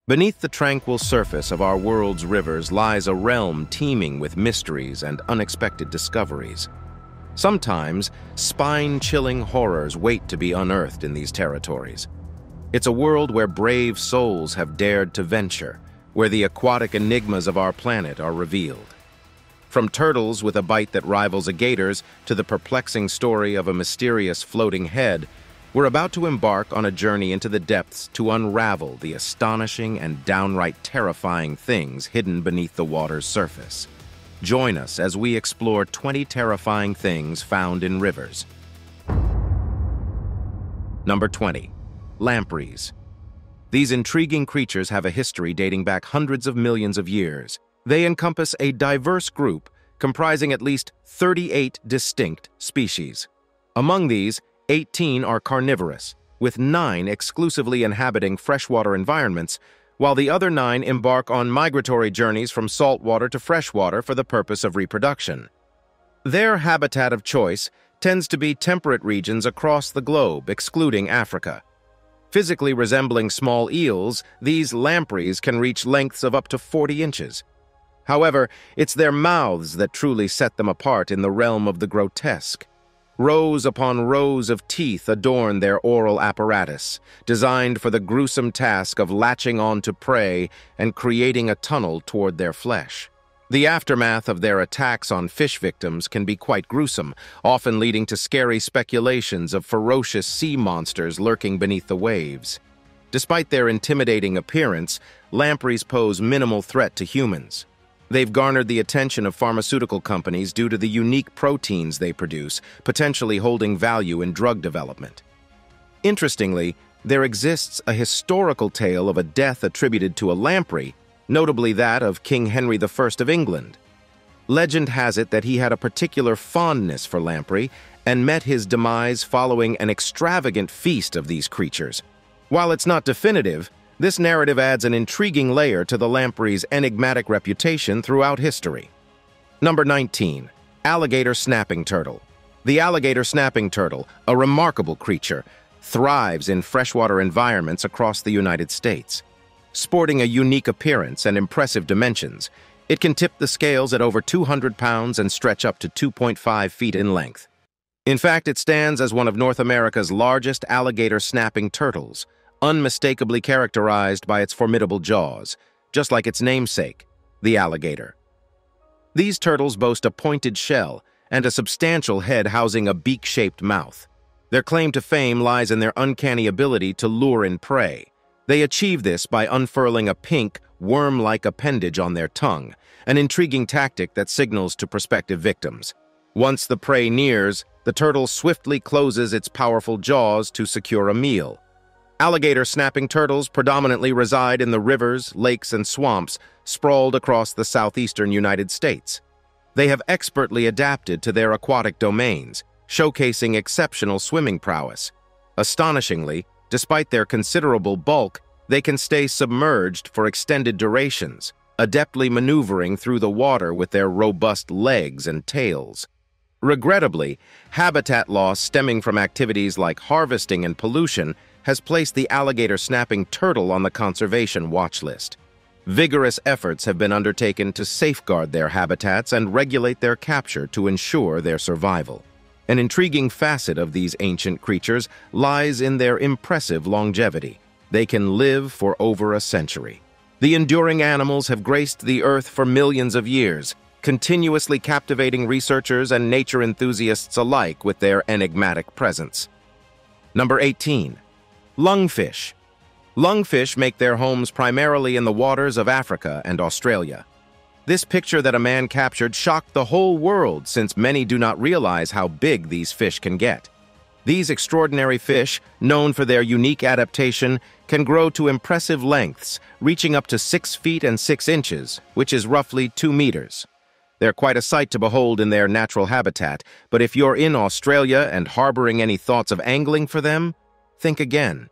Beneath the tranquil surface of our world's rivers lies a realm teeming with mysteries and unexpected discoveries. Sometimes, spine-chilling horrors wait to be unearthed in these territories. It's a world where brave souls have dared to venture, where the aquatic enigmas of our planet are revealed. From turtles with a bite that rivals a gator's to the perplexing story of a mysterious floating head, we're about to embark on a journey into the depths to unravel the astonishing and downright terrifying things hidden beneath the water's surface. Join us as we explore 20 terrifying things found in rivers. Number 20. Lampreys. These intriguing creatures have a history dating back hundreds of millions of years. They encompass a diverse group comprising at least 38 distinct species. Among these, 18 are carnivorous, with 9 exclusively inhabiting freshwater environments, while the other 9 embark on migratory journeys from saltwater to freshwater for the purpose of reproduction. Their habitat of choice tends to be temperate regions across the globe, excluding Africa. Physically resembling small eels, these lampreys can reach lengths of up to 40 inches. However, it's their mouths that truly set them apart in the realm of the grotesque. Rows upon rows of teeth adorn their oral apparatus, designed for the gruesome task of latching onto prey and creating a tunnel toward their flesh. The aftermath of their attacks on fish victims can be quite gruesome, often leading to scary speculations of ferocious sea monsters lurking beneath the waves. Despite their intimidating appearance, lampreys pose minimal threat to humans. They've garnered the attention of pharmaceutical companies due to the unique proteins they produce, potentially holding value in drug development. Interestingly, there exists a historical tale of a death attributed to a lamprey, notably that of King Henry I of England. Legend has it that he had a particular fondness for lamprey and met his demise following an extravagant feast of these creatures. While it's not definitive, this narrative adds an intriguing layer to the lamprey's enigmatic reputation throughout history. Number 19. Alligator snapping turtle. The alligator snapping turtle, a remarkable creature, thrives in freshwater environments across the United States. Sporting a unique appearance and impressive dimensions, it can tip the scales at over 200 pounds and stretch up to 2.5 feet in length. In fact, it stands as one of North America's largest alligator snapping turtles, unmistakably characterized by its formidable jaws, just like its namesake, the alligator. These turtles boast a pointed shell and a substantial head housing a beak-shaped mouth. Their claim to fame lies in their uncanny ability to lure in prey. They achieve this by unfurling a pink, worm-like appendage on their tongue, an intriguing tactic that signals to prospective victims. Once the prey nears, the turtle swiftly closes its powerful jaws to secure a meal. Alligator snapping turtles predominantly reside in the rivers, lakes, and swamps sprawled across the southeastern United States. They have expertly adapted to their aquatic domains, showcasing exceptional swimming prowess. Astonishingly, despite their considerable bulk, they can stay submerged for extended durations, adeptly maneuvering through the water with their robust legs and tails. Regrettably, habitat loss stemming from activities like harvesting and pollution has placed the alligator snapping turtle on the conservation watch list. Vigorous efforts have been undertaken to safeguard their habitats and regulate their capture to ensure their survival. An intriguing facet of these ancient creatures lies in their impressive longevity. They can live for over a century. The enduring animals have graced the earth for millions of years, continuously captivating researchers and nature enthusiasts alike with their enigmatic presence. Number 18. Lungfish. Lungfish make their homes primarily in the waters of Africa and Australia. This picture that a man captured shocked the whole world, since many do not realize how big these fish can get. These extraordinary fish, known for their unique adaptation, can grow to impressive lengths, reaching up to 6 feet and 6 inches, which is roughly 2 meters. They're quite a sight to behold in their natural habitat, but if you're in Australia and harboring any thoughts of angling for them, think again.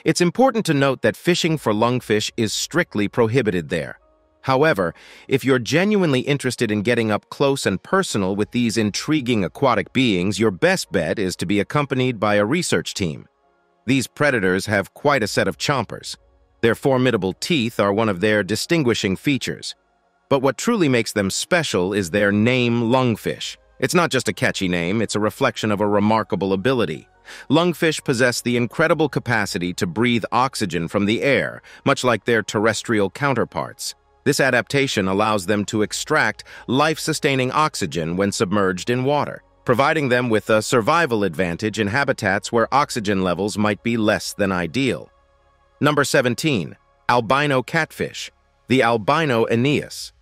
It's important to note that fishing for lungfish is strictly prohibited there. However, if you're genuinely interested in getting up close and personal with these intriguing aquatic beings, your best bet is to be accompanied by a research team. These predators have quite a set of chompers. Their formidable teeth are one of their distinguishing features. But what truly makes them special is their name, lungfish. It's not just a catchy name, it's a reflection of a remarkable ability. Lungfish possess the incredible capacity to breathe oxygen from the air, much like their terrestrial counterparts. This adaptation allows them to extract life-sustaining oxygen when submerged in water, providing them with a survival advantage in habitats where oxygen levels might be less than ideal. Number 17. Albino catfish. The albino aeneas.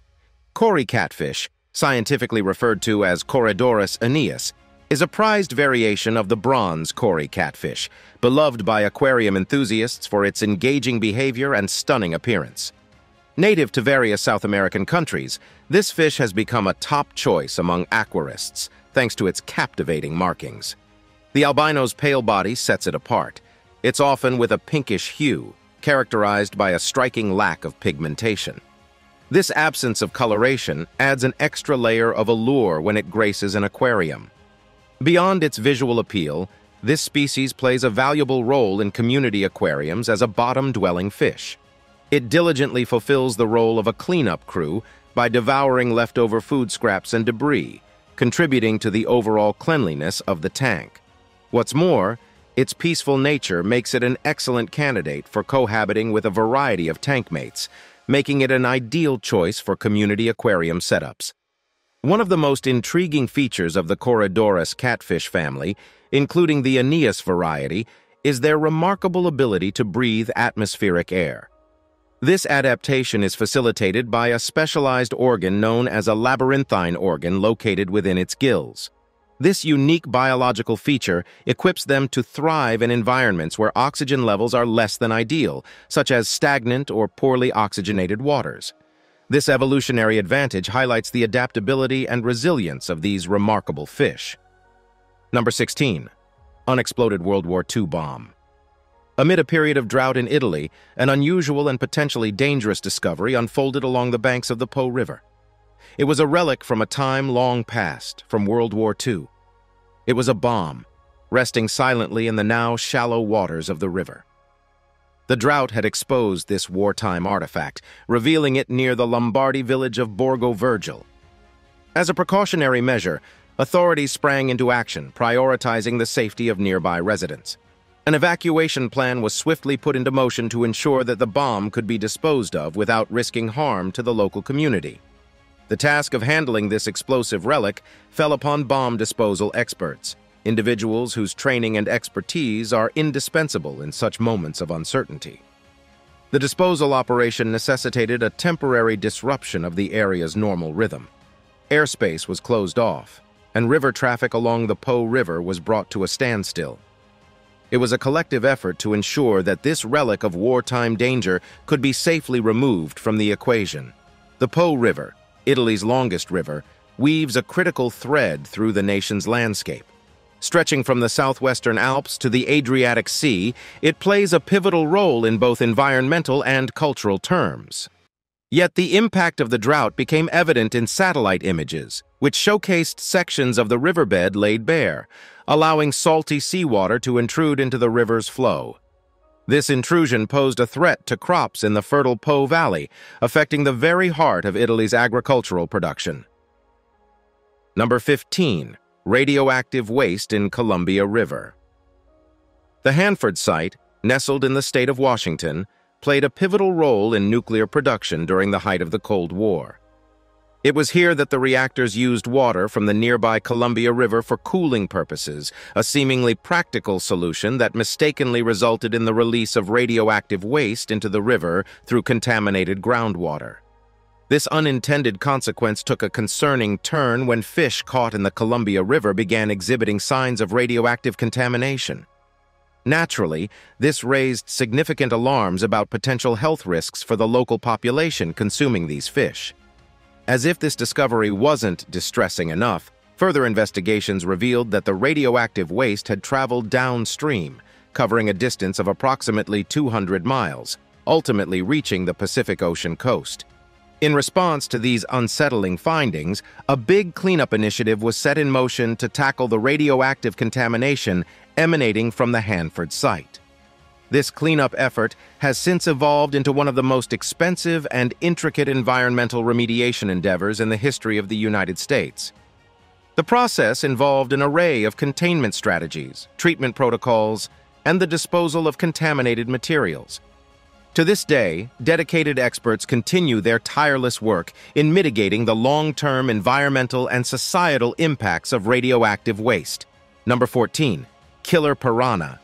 Cory catfish, scientifically referred to as Corydoras aeneas, is a prized variation of the bronze Cory catfish, beloved by aquarium enthusiasts for its engaging behavior and stunning appearance. Native to various South American countries, this fish has become a top choice among aquarists, thanks to its captivating markings. The albino's pale body sets it apart. It's often with a pinkish hue, characterized by a striking lack of pigmentation. This absence of coloration adds an extra layer of allure when it graces an aquarium. Beyond its visual appeal, this species plays a valuable role in community aquariums as a bottom-dwelling fish. It diligently fulfills the role of a cleanup crew by devouring leftover food scraps and debris, contributing to the overall cleanliness of the tank. What's more, its peaceful nature makes it an excellent candidate for cohabiting with a variety of tank mates, making it an ideal choice for community aquarium setups. One of the most intriguing features of the Corydoras catfish family, including the Aeneas variety, is their remarkable ability to breathe atmospheric air. This adaptation is facilitated by a specialized organ known as a labyrinthine organ located within its gills. This unique biological feature equips them to thrive in environments where oxygen levels are less than ideal, such as stagnant or poorly oxygenated waters. This evolutionary advantage highlights the adaptability and resilience of these remarkable fish. Number 16. Unexploded World War II bomb. Amid a period of drought in Italy, an unusual and potentially dangerous discovery unfolded along the banks of the Po River. It was a relic from a time long past, from World War II. It was a bomb, resting silently in the now shallow waters of the river. The drought had exposed this wartime artifact, revealing it near the Lombardy village of Borgo Vergine. As a precautionary measure, authorities sprang into action, prioritizing the safety of nearby residents. An evacuation plan was swiftly put into motion to ensure that the bomb could be disposed of without risking harm to the local community. The task of handling this explosive relic fell upon bomb disposal experts, individuals whose training and expertise are indispensable in such moments of uncertainty. The disposal operation necessitated a temporary disruption of the area's normal rhythm. Airspace was closed off, and river traffic along the Po River was brought to a standstill. It was a collective effort to ensure that this relic of wartime danger could be safely removed from the equation. The Po River, Italy's longest river, weaves a critical thread through the nation's landscape. Stretching from the southwestern Alps to the Adriatic Sea, it plays a pivotal role in both environmental and cultural terms. Yet the impact of the drought became evident in satellite images, which showcased sections of the riverbed laid bare, allowing salty seawater to intrude into the river's flow. This intrusion posed a threat to crops in the fertile Po Valley, affecting the very heart of Italy's agricultural production. Number 15. Radioactive waste in Columbia River. The Hanford site, nestled in the state of Washington, played a pivotal role in nuclear production during the height of the Cold War. It was here that the reactors used water from the nearby Columbia River for cooling purposes, a seemingly practical solution that mistakenly resulted in the release of radioactive waste into the river through contaminated groundwater. This unintended consequence took a concerning turn when fish caught in the Columbia River began exhibiting signs of radioactive contamination. Naturally, this raised significant alarms about potential health risks for the local population consuming these fish. As if this discovery wasn't distressing enough, further investigations revealed that the radioactive waste had traveled downstream, covering a distance of approximately 200 miles, ultimately reaching the Pacific Ocean coast. In response to these unsettling findings, a big cleanup initiative was set in motion to tackle the radioactive contamination emanating from the Hanford site. This cleanup effort has since evolved into one of the most expensive and intricate environmental remediation endeavors in the history of the United States. The process involved an array of containment strategies, treatment protocols, and the disposal of contaminated materials. To this day, dedicated experts continue their tireless work in mitigating the long-term environmental and societal impacts of radioactive waste. Number 14. Killer piranha.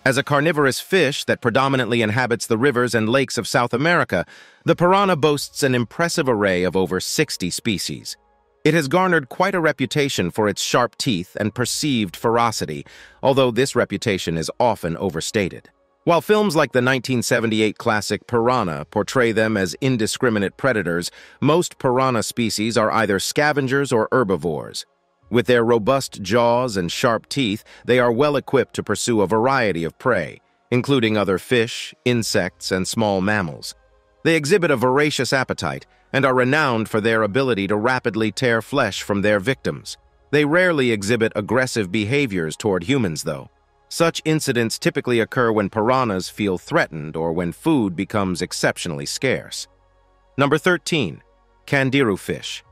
As a carnivorous fish that predominantly inhabits the rivers and lakes of South America, the piranha boasts an impressive array of over 60 species. It has garnered quite a reputation for its sharp teeth and perceived ferocity, although this reputation is often overstated. While films like the 1978 classic Piranha portray them as indiscriminate predators, most piranha species are either scavengers or herbivores. With their robust jaws and sharp teeth, they are well equipped to pursue a variety of prey, including other fish, insects, and small mammals. They exhibit a voracious appetite and are renowned for their ability to rapidly tear flesh from their victims. They rarely exhibit aggressive behaviors toward humans, though. Such incidents typically occur when piranhas feel threatened or when food becomes exceptionally scarce. Number 13. Candiru fish.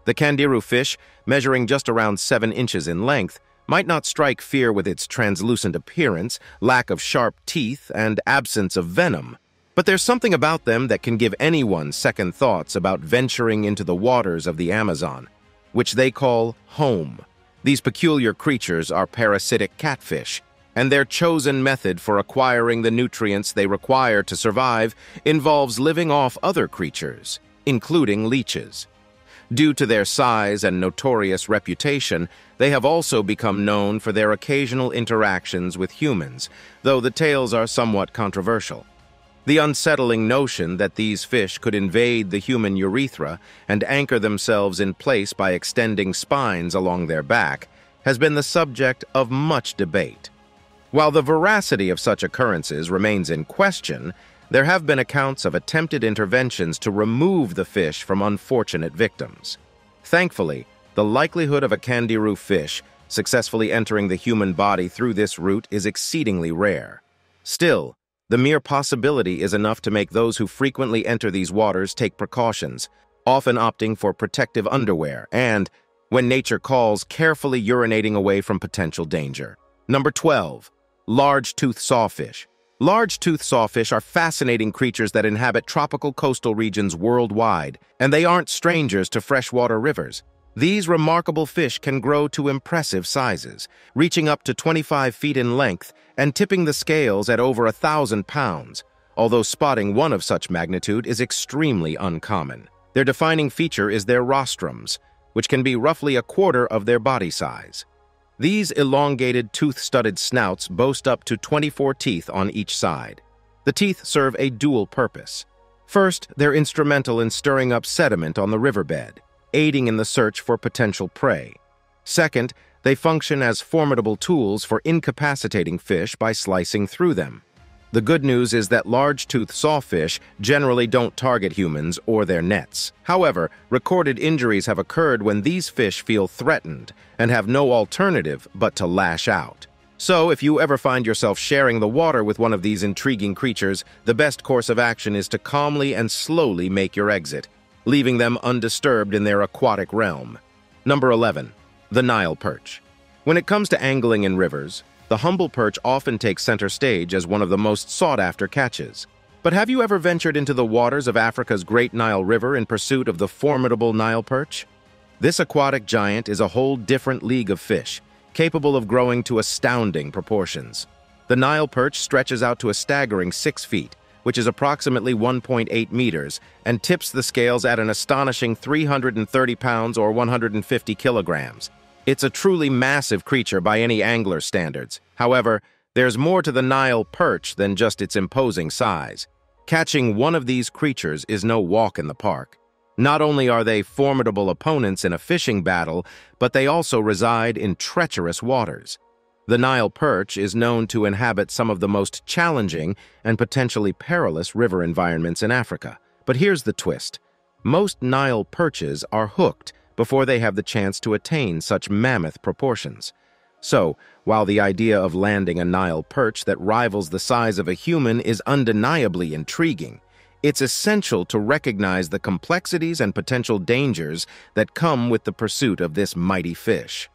The candiru fish, measuring just around 7 inches in length, might not strike fear with its translucent appearance, lack of sharp teeth, and absence of venom. But there's something about them that can give anyone second thoughts about venturing into the waters of the Amazon, which they call home. These peculiar creatures are parasitic catfish, and their chosen method for acquiring the nutrients they require to survive involves living off other creatures, including leeches. Due to their size and notorious reputation, they have also become known for their occasional interactions with humans, though the tales are somewhat controversial. The unsettling notion that these fish could invade the human urethra and anchor themselves in place by extending spines along their back has been the subject of much debate. While the veracity of such occurrences remains in question, there have been accounts of attempted interventions to remove the fish from unfortunate victims. Thankfully, the likelihood of a candiru fish successfully entering the human body through this route is exceedingly rare. Still, the mere possibility is enough to make those who frequently enter these waters take precautions, often opting for protective underwear and, when nature calls, carefully urinating away from potential danger. Number 12. Large-toothed sawfish. Large-toothed sawfish are fascinating creatures that inhabit tropical coastal regions worldwide, and they aren't strangers to freshwater rivers. These remarkable fish can grow to impressive sizes, reaching up to 25 feet in length and tipping the scales at over 1,000 pounds, although spotting one of such magnitude is extremely uncommon. Their defining feature is their rostrums, which can be roughly a quarter of their body size. These elongated, tooth-studded snouts boast up to 24 teeth on each side. The teeth serve a dual purpose. First, they're instrumental in stirring up sediment on the riverbed, aiding in the search for potential prey. Second, they function as formidable tools for incapacitating fish by slicing through them. The good news is that large-toothed sawfish generally don't target humans or their nets. However, recorded injuries have occurred when these fish feel threatened and have no alternative but to lash out. So, if you ever find yourself sharing the water with one of these intriguing creatures, the best course of action is to calmly and slowly make your exit, leaving them undisturbed in their aquatic realm. Number 11. The Nile perch. When it comes to angling in rivers, the humble perch often takes center stage as one of the most sought-after catches. But have you ever ventured into the waters of Africa's Great Nile River in pursuit of the formidable Nile perch? This aquatic giant is a whole different league of fish, capable of growing to astounding proportions. The Nile perch stretches out to a staggering 6 feet, which is approximately 1.8 meters, and tips the scales at an astonishing 330 pounds or 150 kilograms. It's a truly massive creature by any angler standards. However, there's more to the Nile perch than just its imposing size. Catching one of these creatures is no walk in the park. Not only are they formidable opponents in a fishing battle, but they also reside in treacherous waters. The Nile perch is known to inhabit some of the most challenging and potentially perilous river environments in Africa. But here's the twist. Most Nile perches are hooked before they have the chance to attain such mammoth proportions. So, while the idea of landing a Nile perch that rivals the size of a human is undeniably intriguing, it's essential to recognize the complexities and potential dangers that come with the pursuit of this mighty fish.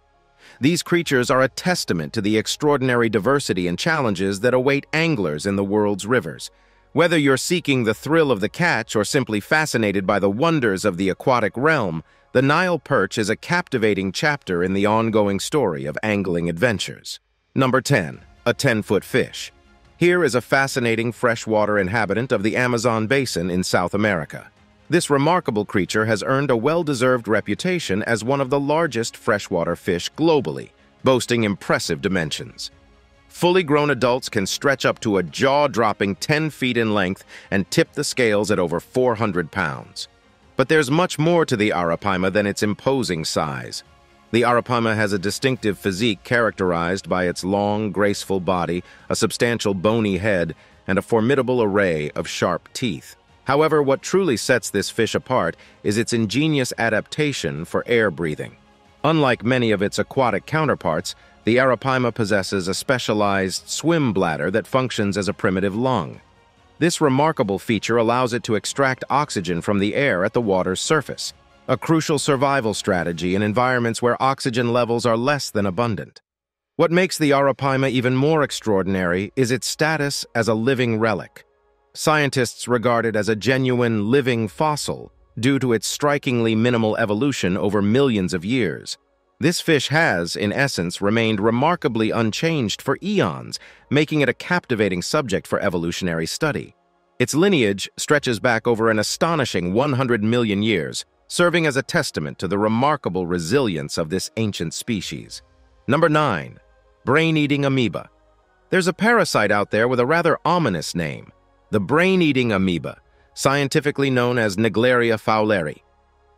These creatures are a testament to the extraordinary diversity and challenges that await anglers in the world's rivers. Whether you're seeking the thrill of the catch or simply fascinated by the wonders of the aquatic realm, the Nile perch is a captivating chapter in the ongoing story of angling adventures. Number 10. A 10-foot fish. Here is a fascinating freshwater inhabitant of the Amazon basin in South America. This remarkable creature has earned a well-deserved reputation as one of the largest freshwater fish globally, boasting impressive dimensions. Fully grown adults can stretch up to a jaw-dropping 10 feet in length and tip the scales at over 400 pounds. But there's much more to the arapaima than its imposing size. The arapaima has a distinctive physique characterized by its long, graceful body, a substantial bony head, and a formidable array of sharp teeth. However, what truly sets this fish apart is its ingenious adaptation for air breathing. Unlike many of its aquatic counterparts, the arapaima possesses a specialized swim bladder that functions as a primitive lung. This remarkable feature allows it to extract oxygen from the air at the water's surface, a crucial survival strategy in environments where oxygen levels are less than abundant. What makes the arapaima even more extraordinary is its status as a living relic. Scientists regard it as a genuine living fossil due to its strikingly minimal evolution over millions of years. This fish has, in essence, remained remarkably unchanged for eons, making it a captivating subject for evolutionary study. Its lineage stretches back over an astonishing 100 million years, serving as a testament to the remarkable resilience of this ancient species. Number 9. Brain-eating amoeba. There's a parasite out there with a rather ominous name, the brain-eating amoeba, scientifically known as Naegleria fowleri.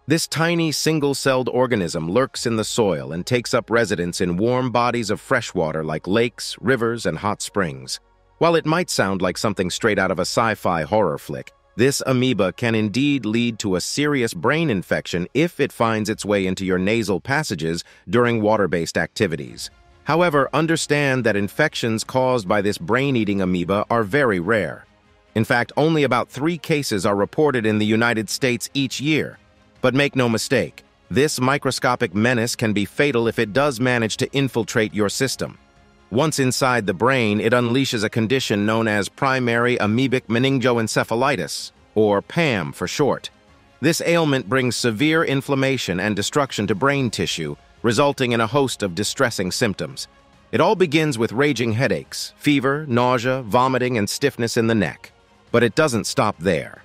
This tiny, single-celled organism lurks in the soil and takes up residence in warm bodies of freshwater like lakes, rivers, and hot springs. While it might sound like something straight out of a sci-fi horror flick, this amoeba can indeed lead to a serious brain infection if it finds its way into your nasal passages during water-based activities. However, understand that infections caused by this brain-eating amoeba are very rare. In fact, only about 3 cases are reported in the United States each year. But make no mistake, this microscopic menace can be fatal if it does manage to infiltrate your system. Once inside the brain, it unleashes a condition known as primary amoebic meningoencephalitis, or PAM for short. This ailment brings severe inflammation and destruction to brain tissue, resulting in a host of distressing symptoms. It all begins with raging headaches, fever, nausea, vomiting, and stiffness in the neck. But it doesn't stop there.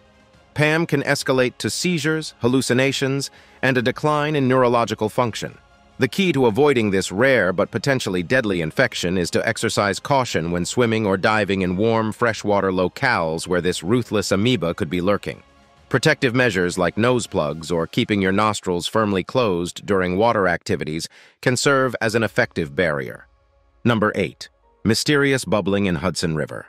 PAM can escalate to seizures, hallucinations, and a decline in neurological function. The key to avoiding this rare but potentially deadly infection is to exercise caution when swimming or diving in warm, freshwater locales where this ruthless amoeba could be lurking. Protective measures like nose plugs or keeping your nostrils firmly closed during water activities can serve as an effective barrier. Number 8. Mysterious bubbling in Hudson River.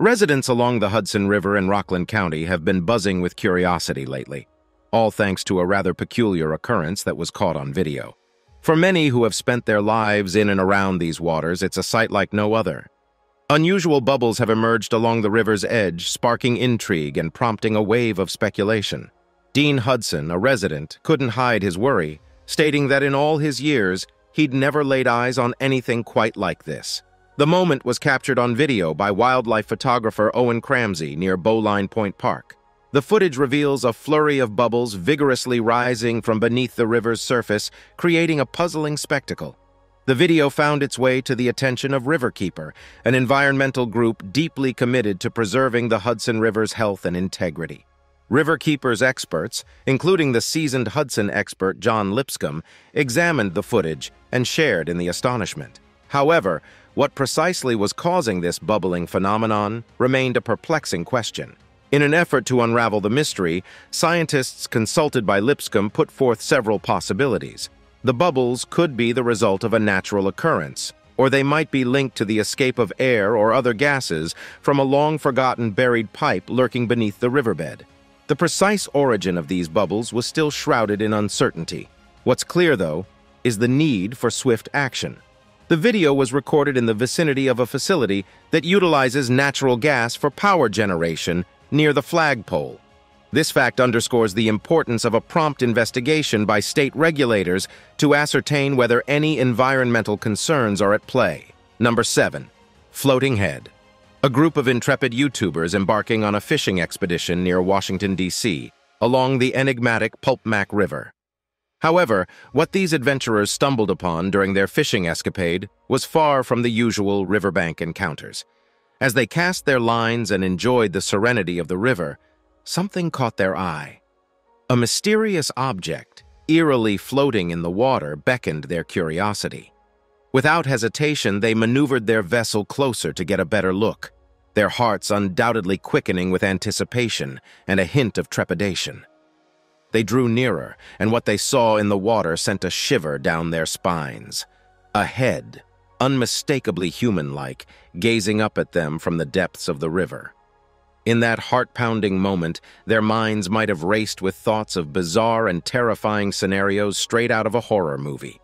Residents along the Hudson River in Rockland County have been buzzing with curiosity lately, all thanks to a rather peculiar occurrence that was caught on video. For many who have spent their lives in and around these waters, it's a sight like no other. Unusual bubbles have emerged along the river's edge, sparking intrigue and prompting a wave of speculation. Dean Hudson, a resident, couldn't hide his worry, stating that in all his years, he'd never laid eyes on anything quite like this. The moment was captured on video by wildlife photographer Owen Cramsey near Bowline Point Park. The footage reveals a flurry of bubbles vigorously rising from beneath the river's surface, creating a puzzling spectacle. The video found its way to the attention of Riverkeeper, an environmental group deeply committed to preserving the Hudson River's health and integrity. Riverkeeper's experts, including the seasoned Hudson expert John Lipscomb, examined the footage and shared in the astonishment. However, what precisely was causing this bubbling phenomenon remained a perplexing question. In an effort to unravel the mystery, scientists consulted by Lipscomb put forth several possibilities. The bubbles could be the result of a natural occurrence, or they might be linked to the escape of air or other gases from a long-forgotten buried pipe lurking beneath the riverbed. The precise origin of these bubbles was still shrouded in uncertainty. What's clear, though, is the need for swift action. The video was recorded in the vicinity of a facility that utilizes natural gas for power generation near the flagpole. This fact underscores the importance of a prompt investigation by state regulators to ascertain whether any environmental concerns are at play. Number 7. Floating head. A group of intrepid YouTubers embarking on a fishing expedition near Washington, D.C., along the enigmatic Pulpmac River. However, what these adventurers stumbled upon during their fishing escapade was far from the usual riverbank encounters. As they cast their lines and enjoyed the serenity of the river, something caught their eye. A mysterious object, eerily floating in the water, beckoned their curiosity. Without hesitation, they maneuvered their vessel closer to get a better look, their hearts undoubtedly quickening with anticipation and a hint of trepidation. They drew nearer, and what they saw in the water sent a shiver down their spines. A head, unmistakably human-like, gazing up at them from the depths of the river. In that heart-pounding moment, their minds might have raced with thoughts of bizarre and terrifying scenarios straight out of a horror movie.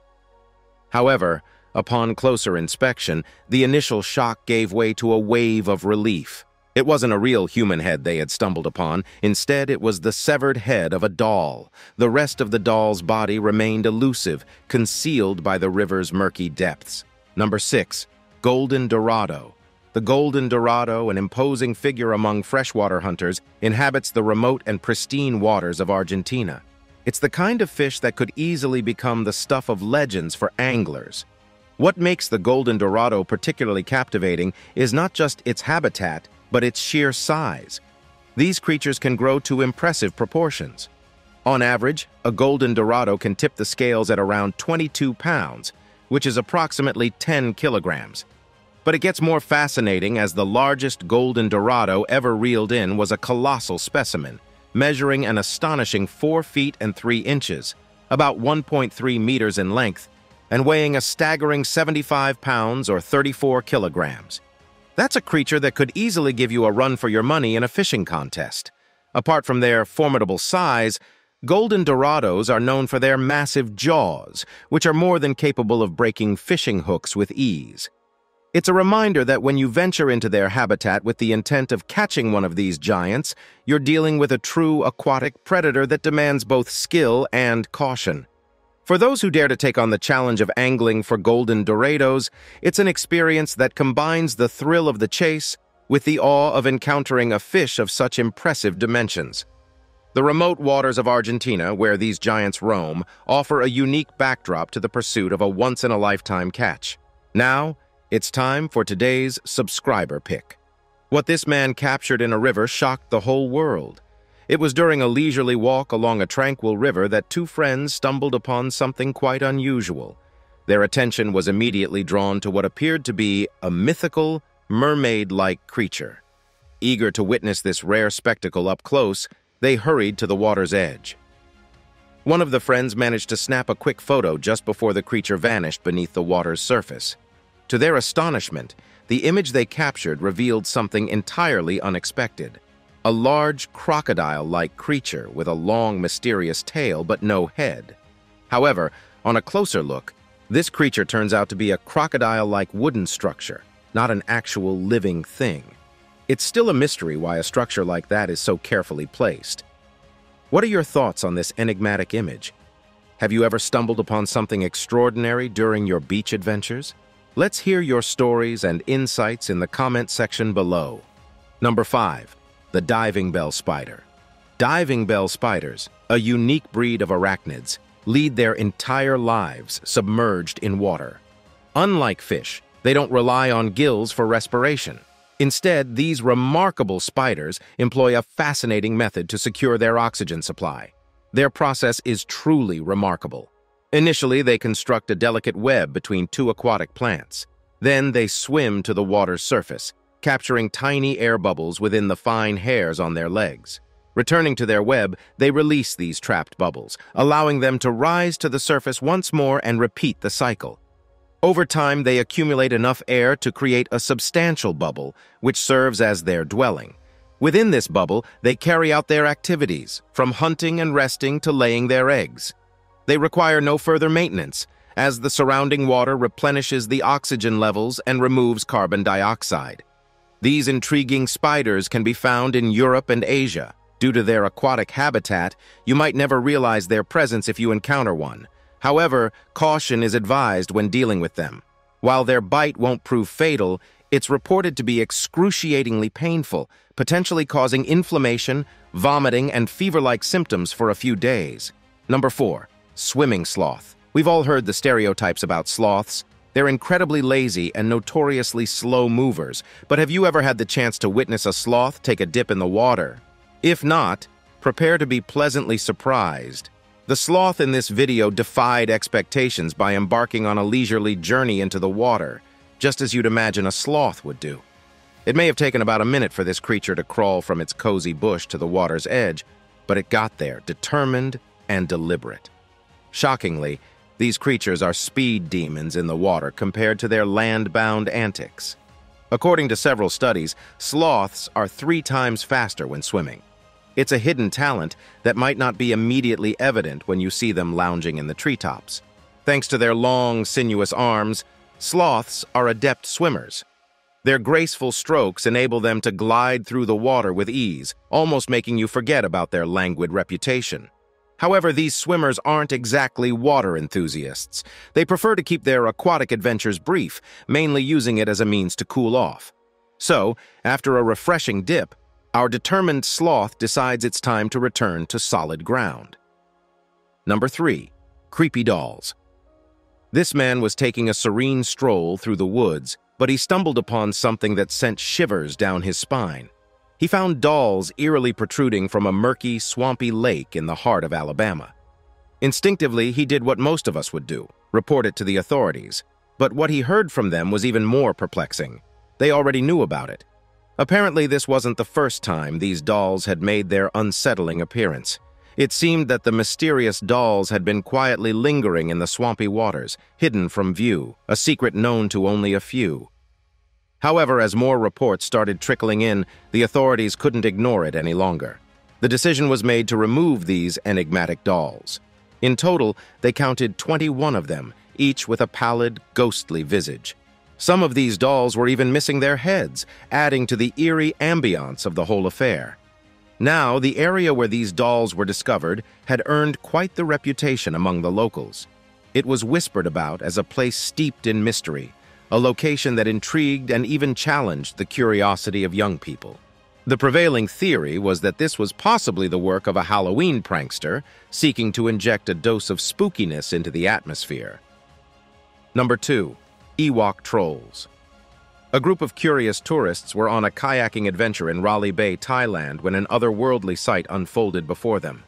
However, upon closer inspection, the initial shock gave way to a wave of relief. It wasn't a real human head they had stumbled upon. Instead, it was the severed head of a doll. The rest of the doll's body remained elusive, concealed by the river's murky depths. Number 6. Golden Dorado. The golden dorado, an imposing figure among freshwater hunters, inhabits the remote and pristine waters of Argentina. It's the kind of fish that could easily become the stuff of legends for anglers. What makes the golden dorado particularly captivating is not just its habitat, but its sheer size. These creatures can grow to impressive proportions. On average, a golden dorado can tip the scales at around 22 pounds, which is approximately 10 kilograms. But it gets more fascinating as the largest golden dorado ever reeled in was a colossal specimen, measuring an astonishing 4 feet and 3 inches, about 1.3 meters in length, and weighing a staggering 75 pounds or 34 kilograms. That's a creature that could easily give you a run for your money in a fishing contest. Apart from their formidable size, golden dorados are known for their massive jaws, which are more than capable of breaking fishing hooks with ease. It's a reminder that when you venture into their habitat with the intent of catching one of these giants, you're dealing with a true aquatic predator that demands both skill and caution. For those who dare to take on the challenge of angling for golden dorados, it's an experience that combines the thrill of the chase with the awe of encountering a fish of such impressive dimensions. The remote waters of Argentina, where these giants roam, offer a unique backdrop to the pursuit of a once-in-a-lifetime catch. Now, it's time for today's subscriber pick. What this man captured in a river shocked the whole world. It was during a leisurely walk along a tranquil river that two friends stumbled upon something quite unusual. Their attention was immediately drawn to what appeared to be a mythical, mermaid-like creature. Eager to witness this rare spectacle up close, they hurried to the water's edge. One of the friends managed to snap a quick photo just before the creature vanished beneath the water's surface. To their astonishment, the image they captured revealed something entirely unexpected. A large crocodile-like creature with a long, mysterious tail but no head. However, on a closer look, this creature turns out to be a crocodile-like wooden structure, not an actual living thing. It's still a mystery why a structure like that is so carefully placed. What are your thoughts on this enigmatic image? Have you ever stumbled upon something extraordinary during your beach adventures? Let's hear your stories and insights in the comment section below. Number 5. The diving bell spider. Diving bell spiders, a unique breed of arachnids, lead their entire lives submerged in water. Unlike fish, they don't rely on gills for respiration. Instead, these remarkable spiders employ a fascinating method to secure their oxygen supply. Their process is truly remarkable. Initially, they construct a delicate web between two aquatic plants. Then they swim to the water's surface, capturing tiny air bubbles within the fine hairs on their legs. Returning to their web, they release these trapped bubbles, allowing them to rise to the surface once more and repeat the cycle. Over time, they accumulate enough air to create a substantial bubble, which serves as their dwelling. Within this bubble, they carry out their activities, from hunting and resting to laying their eggs. They require no further maintenance, as the surrounding water replenishes the oxygen levels and removes carbon dioxide. These intriguing spiders can be found in Europe and Asia. Due to their aquatic habitat, you might never realize their presence if you encounter one. However, caution is advised when dealing with them. While their bite won't prove fatal, it's reported to be excruciatingly painful, potentially causing inflammation, vomiting, and fever-like symptoms for a few days. Number 4. Swimming sloth. We've all heard the stereotypes about sloths. They're incredibly lazy and notoriously slow movers, but have you ever had the chance to witness a sloth take a dip in the water? If not, prepare to be pleasantly surprised. The sloth in this video defied expectations by embarking on a leisurely journey into the water, just as you'd imagine a sloth would do. It may have taken about a minute for this creature to crawl from its cozy bush to the water's edge, but it got there, determined and deliberate. Shockingly, these creatures are speed demons in the water compared to their land-bound antics. According to several studies, sloths are 3 times faster when swimming. It's a hidden talent that might not be immediately evident when you see them lounging in the treetops. Thanks to their long, sinuous arms, sloths are adept swimmers. Their graceful strokes enable them to glide through the water with ease, almost making you forget about their languid reputation. However, these swimmers aren't exactly water enthusiasts. They prefer to keep their aquatic adventures brief, mainly using it as a means to cool off. So, after a refreshing dip, our determined sloth decides it's time to return to solid ground. Number 3. Creepy dolls. This man was taking a serene stroll through the woods, but he stumbled upon something that sent shivers down his spine. He found dolls eerily protruding from a murky, swampy lake in the heart of Alabama. Instinctively, he did what most of us would do, report it to the authorities. But what he heard from them was even more perplexing. They already knew about it. Apparently, this wasn't the first time these dolls had made their unsettling appearance. It seemed that the mysterious dolls had been quietly lingering in the swampy waters, hidden from view, a secret known to only a few. However, as more reports started trickling in, the authorities couldn't ignore it any longer. The decision was made to remove these enigmatic dolls. In total, they counted 21 of them, each with a pallid, ghostly visage. Some of these dolls were even missing their heads, adding to the eerie ambiance of the whole affair. Now, the area where these dolls were discovered had earned quite the reputation among the locals. It was whispered about as a place steeped in mystery, a location that intrigued and even challenged the curiosity of young people. The prevailing theory was that this was possibly the work of a Halloween prankster seeking to inject a dose of spookiness into the atmosphere. Number 2. Ewok trolls. A group of curious tourists were on a kayaking adventure in Raleigh Bay, Thailand, when an otherworldly sight unfolded before them.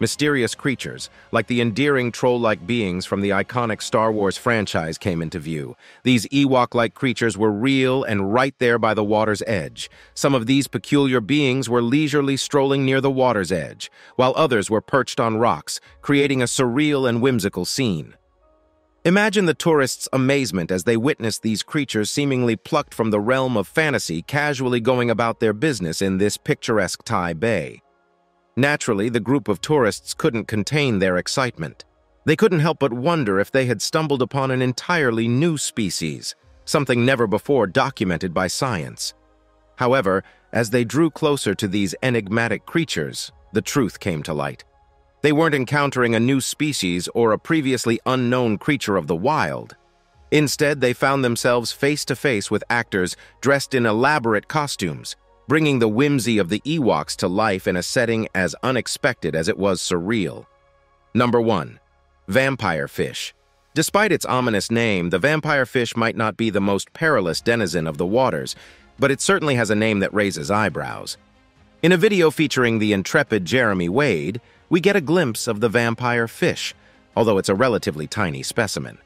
Mysterious creatures, like the endearing troll-like beings from the iconic Star Wars franchise, came into view. These Ewok-like creatures were real and right there by the water's edge. Some of these peculiar beings were leisurely strolling near the water's edge, while others were perched on rocks, creating a surreal and whimsical scene. Imagine the tourists' amazement as they witnessed these creatures seemingly plucked from the realm of fantasy casually going about their business in this picturesque Thai bay. Naturally, the group of tourists couldn't contain their excitement. They couldn't help but wonder if they had stumbled upon an entirely new species, something never before documented by science. However, as they drew closer to these enigmatic creatures, the truth came to light. They weren't encountering a new species or a previously unknown creature of the wild. Instead, they found themselves face to face with actors dressed in elaborate costumes, bringing the whimsy of the Ewoks to life in a setting as unexpected as it was surreal. Number 1. Vampire fish. Despite its ominous name, the vampire fish might not be the most perilous denizen of the waters, but it certainly has a name that raises eyebrows. In a video featuring the intrepid Jeremy Wade, we get a glimpse of the vampire fish, although it's a relatively tiny specimen.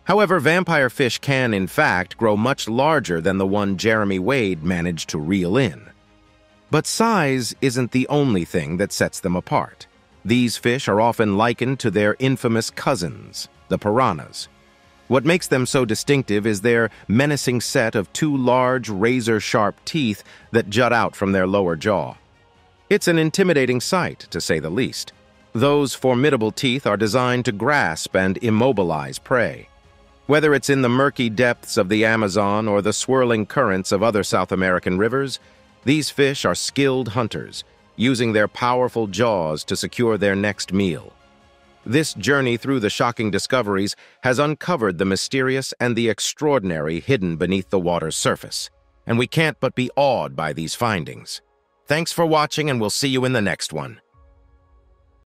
However, vampire fish can, in fact, grow much larger than the one Jeremy Wade managed to reel in. But size isn't the only thing that sets them apart. These fish are often likened to their infamous cousins, the piranhas. What makes them so distinctive is their menacing set of 2 large, razor-sharp teeth that jut out from their lower jaw. It's an intimidating sight, to say the least. Those formidable teeth are designed to grasp and immobilize prey. Whether it's in the murky depths of the Amazon or the swirling currents of other South American rivers, these fish are skilled hunters, using their powerful jaws to secure their next meal. This journey through the shocking discoveries has uncovered the mysterious and the extraordinary hidden beneath the water's surface, and we can't but be awed by these findings. Thanks for watching, and we'll see you in the next one.